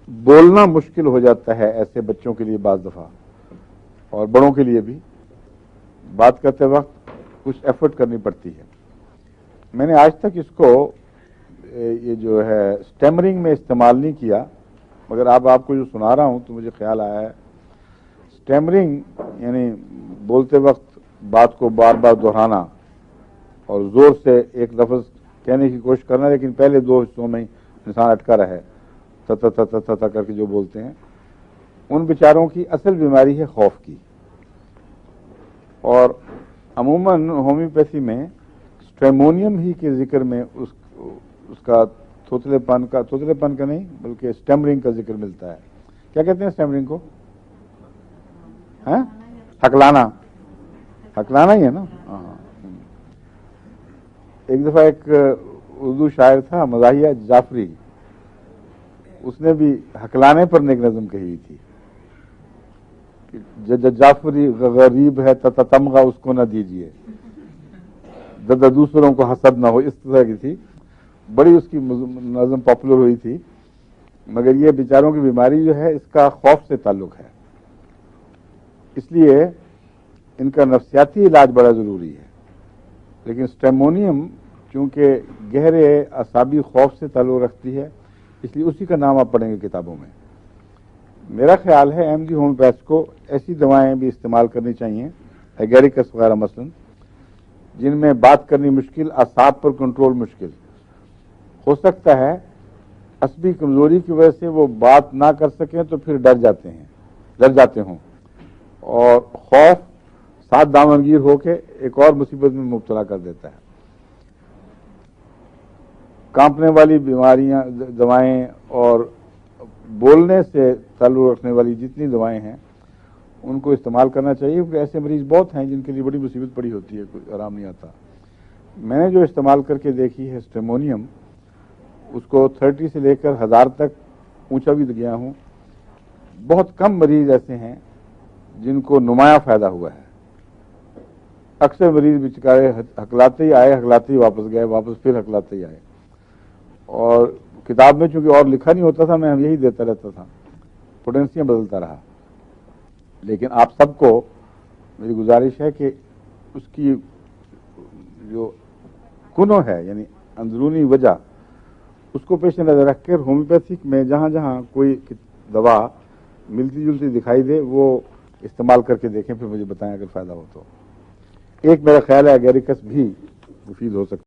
بولنا مشکل ہو جاتا ہے ایسے بچوں کے لیے بعض دفعہ، اور بڑوں کے لیے بھی بات کرتے وقت کچھ ایفرٹ کرنی پڑتی ہے۔ میں نے آج تک اس کو یہ جو ہے اسٹیمرنگ میں استعمال نہیں کیا، مگر اب آپ کو جو سنا رہا ہوں تو مجھے خیال آیا ہے اسٹیمرنگ یعنی بولتے وقت بات کو بار بار دہرانا اور زور سے ایک لفظ کہنے کی کوشش کرنا، لیکن پہلے دو حصوں میں انسان اٹکا رہے، تا تا تا تا تا کر کے جو بولتے ہیں، ان بیچاروں کی اصل بیماری ہے خوف کی۔ اور عموماً ہومیوپیتھی میں اسٹریمونیم ہی کے ذکر میں اس کا تھوتلے پن کا نہیں بلکہ اسٹیمرنگ کا ذکر ملتا ہے۔ کیا کہتے ہیں اسٹیمرنگ کو؟ ہکلانا ہی ہے نا۔ ہاں، ایک دفعہ ایک اردو شاعر تھا مزاحیہ جعفری، اس نے بھی ہکلانے پر ایک نظم کہی ہوئی تھی، جعفری غریب ہے تمغہ اس کو نہ دیجیے، دوسروں کو حسد نہ ہو، اس طرح کی تھی، بڑی اس کی نظم پاپولر ہوئی تھی۔ مگر یہ بیچاروں کی بیماری جو ہے اس کا خوف سے تعلق ہے، اس لیے ان کا نفسیاتی علاج بڑا ضروری ہے۔ لیکن اسٹیمونیم چونکہ گہرے اعصابی خوف سے تعلق رکھتی ہے، اس لیے اسی کا نام آپ پڑھیں گے کتابوں میں۔ میرا خیال ہے احمدی ہومیوپیتھ کو ایسی دوائیں بھی استعمال کرنی چاہیے، ایگیریکس وغیرہ مثلا، جن میں بات کرنی مشکل، اعصاب پر کنٹرول مشکل ہو سکتا ہے، عصبی کمزوری کی وجہ سے وہ بات نہ کر سکیں تو پھر ڈر جاتے ہوں، اور خوف ساتھ دامنگیر ہو کے ایک اور مصیبت میں مبتلا کر دیتا ہے۔ کانپنے والی بیماریاں دوائیں اور بولنے سے تعلق رکھنے والی جتنی دوائیں ہیں ان کو استعمال کرنا چاہیے، کیونکہ ایسے مریض بہت ہیں جن کے لیے بڑی مصیبت پڑی ہوتی ہے، کوئی آرام نہیں آتا۔ میں نے جو استعمال کر کے دیکھی ہے اسٹیمونیم، اس کو 30 سے لے کر 1000 تک اونچا بھی گیا ہوں۔ بہت کم مریض ایسے ہیں جن کو نمایاں فائدہ ہوا ہے۔ اکثر مریض بیچارے ہکلاتے ہی آئے، ہکلاتے ہی واپس گئے، واپس پھر ہکلاتے ہی آئے، اور کتاب میں چونکہ اور لکھا نہیں ہوتا تھا، میں یہی دیتا رہتا تھا، پوٹینسیاں بدلتا رہا۔ لیکن آپ سب کو میری گزارش ہے کہ اس کی جو کنو ہے یعنی اندرونی وجہ، اس کو پیش نظر رکھ کر ہومیوپیتھک میں جہاں جہاں کوئی دوا ملتی جلتی دکھائی دے وہ استعمال کر کے دیکھیں، پھر مجھے بتائیں اگر فائدہ ہو تو۔ ایک میرا خیال ہے ایگیریکس بھی مفید ہو سکتا ہے۔